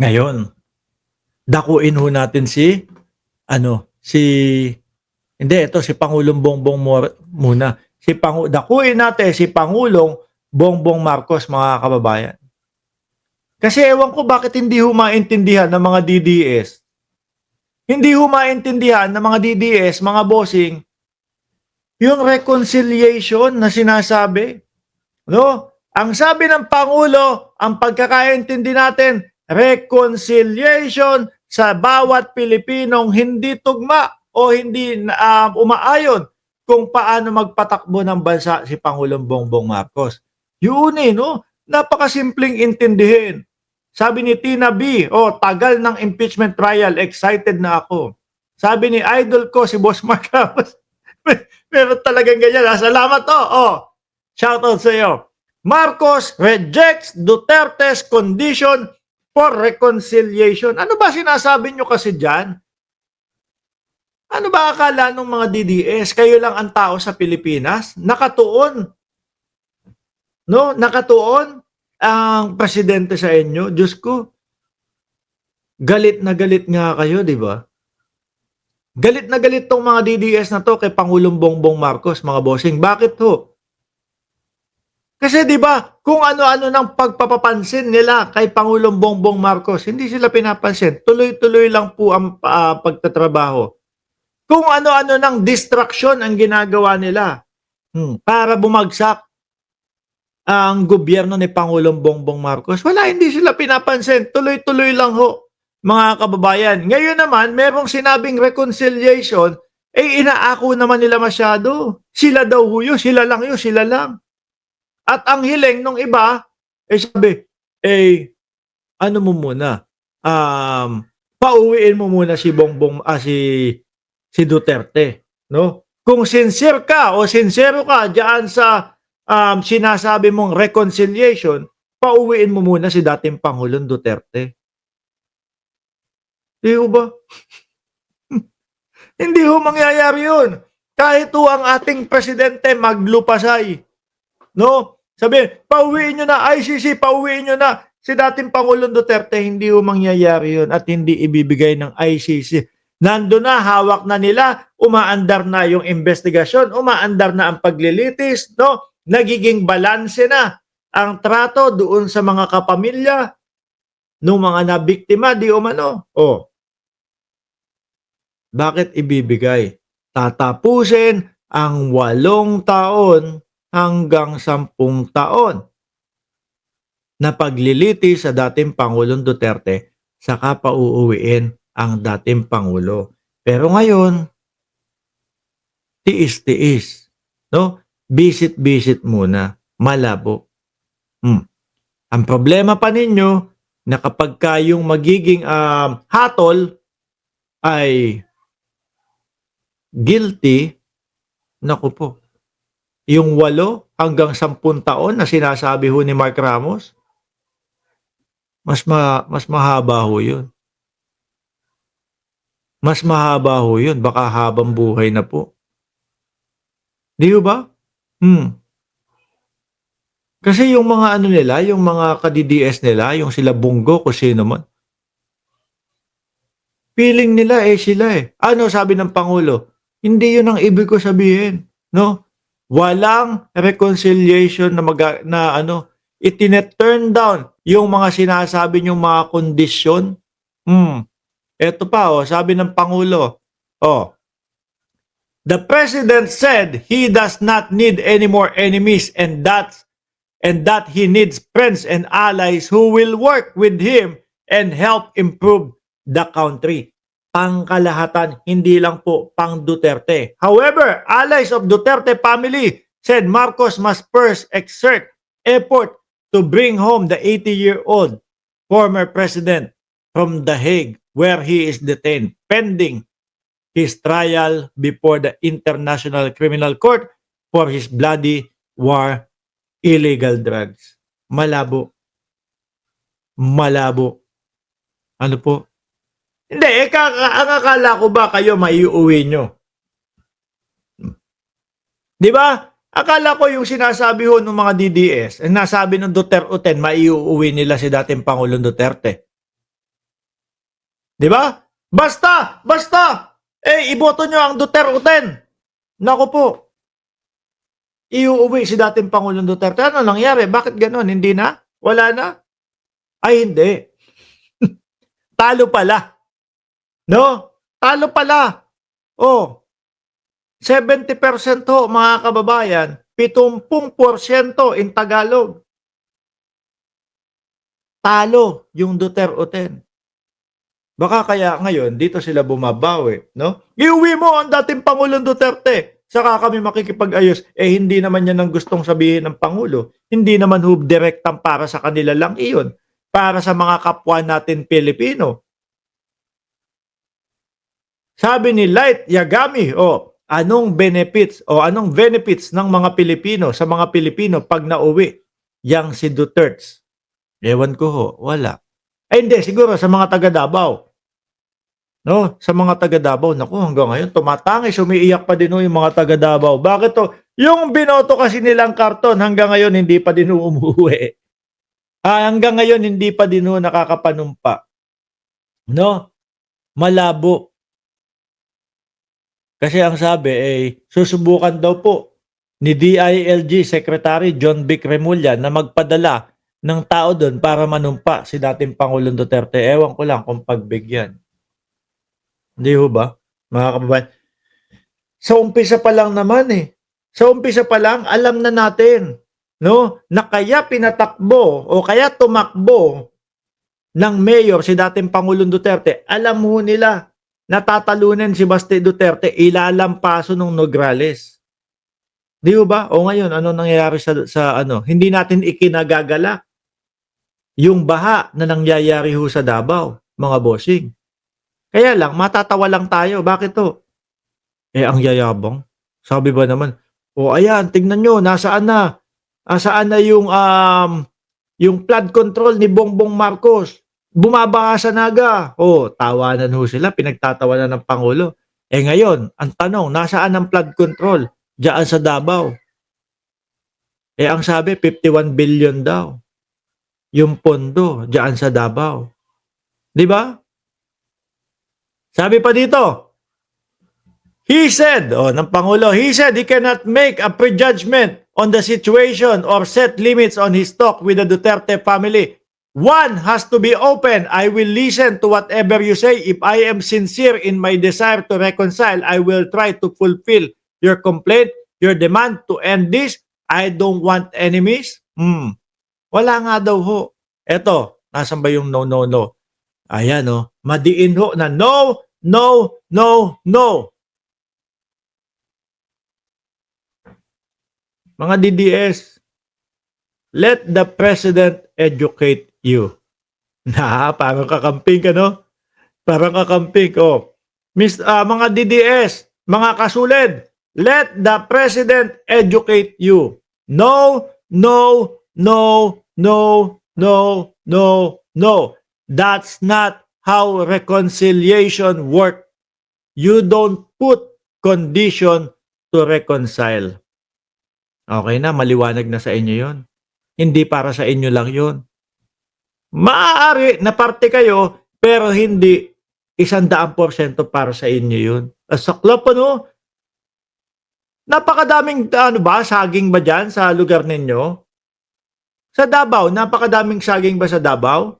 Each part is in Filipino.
Ngayon, dakuin ho natin si hindi, ito si Pangulong Bongbong muna. Dakuin natin si Pangulong Bongbong Marcos, mga kababayan. Kasi ewan ko bakit hindi ho maintindihan ng mga DDS. Hindi ho maintindihan ng mga DDS, mga bossing, yung reconciliation na sinasabi. No? Ang sabi ng Pangulo, ang pagkakaintindi natin, reconciliation sa bawat Pilipinong hindi tugma o hindi umaayon kung paano magpatakbo ng bansa si Pangulong Bongbong Marcos. Yun no? Napakasimpleng intindihin. Sabi ni Tina B, tagal ng impeachment trial, excited na ako. Sabi ni idol ko, si Boss Mark Ramos, meron talagang ganyan. Salamat shoutout sa iyo. Marcos rejects Duterte's condition for reconciliation. Ano ba sinasabi nyo kasi dyan? Ano ba akala ng mga DDS? Kayo lang ang tao sa Pilipinas? Nakatuon. No? Nakatuon ang presidente sa inyo. Diyos ko. Galit na galit nga kayo, di ba? Galit na galit tong mga DDS na to kay Pangulong Bongbong Marcos, mga bossing. Bakit ho? Kasi 'di ba, kung ano-ano ng pagpapapansin nila kay Pangulong Bongbong Marcos, hindi sila pinapansin. Tuloy-tuloy lang po ang pagtatrabaho. Kung ano-ano ng distraction ang ginagawa nila para bumagsak ang gobyerno ni Pangulong Bongbong Marcos, wala, hindi sila pinapansin. Tuloy-tuloy lang ho, mga kababayan. Ngayon naman, merong sinabing reconciliation, inaako naman nila masyado. Sila daw ho yun, sila lang yun, sila lang. At ang hiling nung iba, sabi, ano mo muna, pauwiin mo muna si si Duterte, no? Kung sincere ka o sincero ka diyan sa sinasabi mong reconciliation, pauwiin mo muna si dating Pangulong Duterte. Di ba? Hindi ho mangyayari yun. Kahit ho ang ating presidente maglupasay, no? Sabi, pauwiin nyo na, ICC, pauwiin nyo na. Si dating Pangulong Duterte, hindi ho mangyayari yun at hindi ibibigay ng ICC. Nando na, hawak na nila, umaandar na yung investigasyon, umaandar na ang paglilitis, no? Nagiging balanse na ang trato doon sa mga kapamilya ng mga nabiktima, di umano. Bakit ibibigay? Tatapusin ang 8 taon hanggang 10 taon na pagliliti sa dating Pangulong Duterte, saka pauuwiin ang dating Pangulo. Pero ngayon, tiis-tiis. No? Bisit-bisit muna. Malabo. Ang problema pa ninyo, na kapag kayong magiging hatol ay guilty, naku po, yung 8 hanggang 10 taon na sinasabi ho ni Mark Ramos, mas mahaba ho yun. Mas mahaba ho yun. Baka habang buhay na po. Di ba? Kasi yung mga nila, yung mga ka-DDS nila, yung sila Bungo, kung sino man, feeling nila sila Ano sabi ng Pangulo? Hindi yun ang ibig ko sabihin. No? Walang reconciliation na itineturn down yung mga sinasabi niyong mga kondisyon. Ito pa sabi ng Pangulo. The President said he does not need any more enemies and that he needs friends and allies who will work with him and help improve the country. Pangkalahatan, hindi lang po pang Duterte. However, allies of Duterte family said Marcos must first exert effort to bring home the 80-year-old former president from The Hague, where he is detained pending his trial before the International Criminal Court for his bloody war illegal drugs. Malabo. Ano po? Hindi, ang akala ko ba kayo maiuwi nyo? Di ba? Akala ko yung sinasabi ho ng mga DDS, nasabi ng Duterte, maiuwi nila si dating Pangulong Duterte. Di ba? Basta! Iboto nyo ang Duterte. Naku po. Iuuwi si dating Pangulong Duterte. Ano nangyari? Bakit ganun? Hindi na? Wala na? Ay, hindi. Talo pala. No? Talo pala. Oh, 70% ho, mga kababayan, 70% in Tagalog. Talo yung Duterte. Baka kaya ngayon, dito sila bumabawi, no? Iuwi mo ang dating Pangulong Duterte. Saka kami makikipag-ayos. Hindi naman yan ang gustong sabihin ng Pangulo. Hindi naman direktang para sa kanila lang iyon. Para sa mga kapwa natin Pilipino. Sabi ni Light Yagami, anong benefits ng mga Pilipino sa mga Pilipino pag nauwi yang si Duterte? Ewan ko ho, wala. Hindi, siguro sa mga taga Davao. No, sa mga taga Davao, naku, hanggang ngayon tumatangis, umiiyak pa din yung mga taga Davao. Bakit to? Yung binoto kasi nilang karton hanggang ngayon hindi pa din umuwi. Hanggang ngayon hindi pa din nakakapanumpa. No? Malabo. Kasi ang sabi susubukan daw po ni DILG Secretary John Vic Remulla na magpadala ng tao doon para manumpa si dating Pangulong Duterte. Ewan ko lang kung pagbigyan. Hindi ho ba, mga kababayan? Sa umpisa pa lang naman Sa umpisa pa lang, alam na natin, no, na kaya pinatakbo o kaya tumakbo ng mayor si dating Pangulong Duterte, alam mo nila, natatalunan si Baste Duterte, ilalampaso ng Nograles. Di ba? O ngayon, ano nangyayari sa hindi natin ikinagagala yung baha na nangyayari ho sa Davao, mga bossing. Kaya lang, matatawa lang tayo. Bakit to? Ang yayabang. Sabi ba naman, ayan, tingnan nyo, nasaan na? Nasaan na yung flood control ni Bongbong Marcos? Bumabaha sa Naga. Tawanan ho sila, pinagtatawanan ng Pangulo. Ngayon, ang tanong, nasaan ang flood control? Diyan sa Davao. Ang sabi, 51 billion daw. Yung pondo, diyan sa Davao. Di ba? Sabi pa dito, he said he cannot make a prejudgment on the situation or set limits on his talk with the Duterte family. One has to be open. I will listen to whatever you say. If I am sincere in my desire to reconcile, I will try to fulfill your complaint, your demand to end this. I don't want enemies. Wala nga daw ho. Eto, nasan ba yung no. Ayan madiin ho na no. Mga DDS, let the president educate you. Parang kakamping ka, no? Parang kakamping. Mga DDS, mga kasulid, let the president educate you. No. That's not how reconciliation works. You don't put condition to reconcile. Okay na, maliwanag na sa inyo yon. Hindi para sa inyo lang yon. Maaari na parte kayo, pero hindi 100% para sa inyo yun. Saklap Napakadaming saging ba dyan sa lugar ninyo? Sa Davao, napakadaming saging ba sa Davao?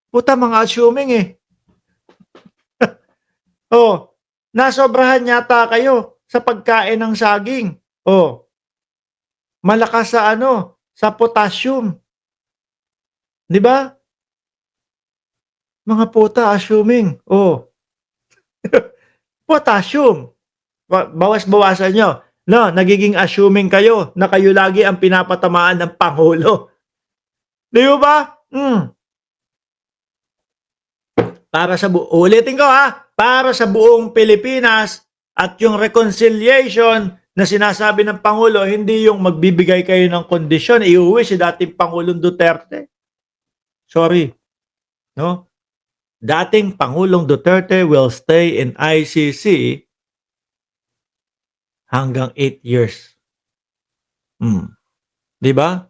Puta, mga assuming nasobrahan yata kayo sa pagkain ng saging. Malakas sa potassium. Di ba? Mga puta, assuming. Potassium. Bawas-bawasan nyo. No, nagiging assuming kayo na kayo lagi ang pinapatamaan ng Pangulo. Di ba? Ulitin ko para sa buong Pilipinas at yung reconciliation na sinasabi ng Pangulo, hindi yung magbibigay kayo ng kondisyon, iuwi si dating Pangulong Duterte. Sorry. No? Dating Pangulong Duterte will stay in ICC hanggang 8 years. Di ba?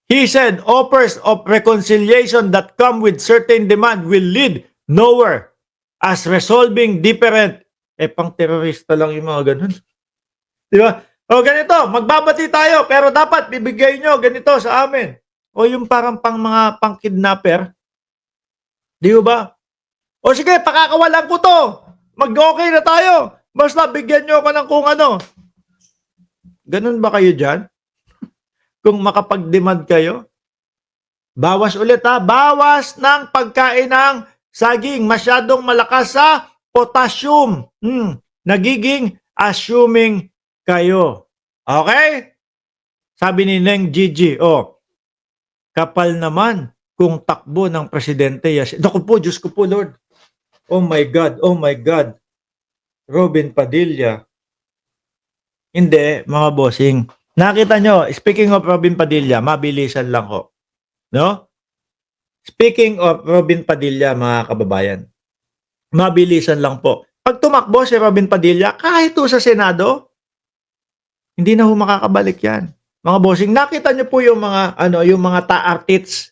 He said offers of reconciliation that come with certain demand will lead nowhere as resolving different. Pang terorista lang yung mga ganun. Di ba? O ganito, magbabati tayo pero dapat bibigay nyo ganito sa amin. O yung parang pang mga pang-kidnapper. Di ba? O sige, pakakawalan ko to. Mag-okay na tayo. Basta bigyan nyo ako ng kung ano. Ganun ba kayo dyan? Kung makapag-demand kayo? Bawas ulit ha. Bawas ng pagkain ng saging. Masyadong malakas sa potassium. Nagiging assuming kayo. Okay? Sabi ni Neng Gigi, kapal naman kung takbo ng presidente. Naku po, Diyos ko po, Lord. Oh my God, oh my God. Robin Padilla. Hindi, mga bossing. Nakita nyo, speaking of Robin Padilla, mabilisan lang ho. No? Speaking of Robin Padilla, mga kababayan, mabilisan lang po. Pag tumakbo si Robin Padilla, kahit sa Senado, hindi na ho makakabalik yan. Mga bossing, nakita nyo po yung mga, yung mga ta-artits.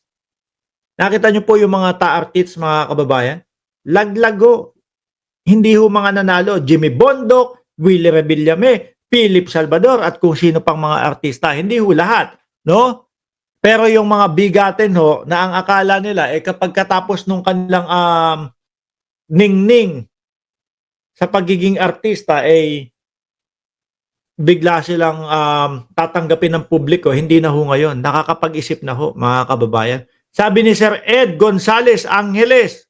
Nakita nyo po yung mga ta-artits, mga kababayan? Laglago. Hindi ho mga nanalo. Jimmy Bondoc, Willie Revillame, Philip Salvador, at kung sino pang mga artista. Hindi ho lahat. No? Pero yung mga bigatin ho, na ang akala nila, kapag katapos nung kanilang ningning sa pagiging artista, bigla silang tatanggapin ng publiko. Hindi na ho ngayon. Nakakapag-isip na ho, mga kababayan. Sabi ni Sir Ed Gonzales Angeles,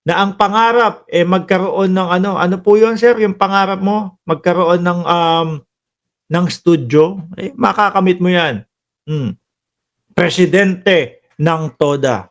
na ang pangarap magkaroon ng ano po 'yon, sir, yung pangarap mo magkaroon ng studio, makakamit mo 'yan. Presidente ng TODA.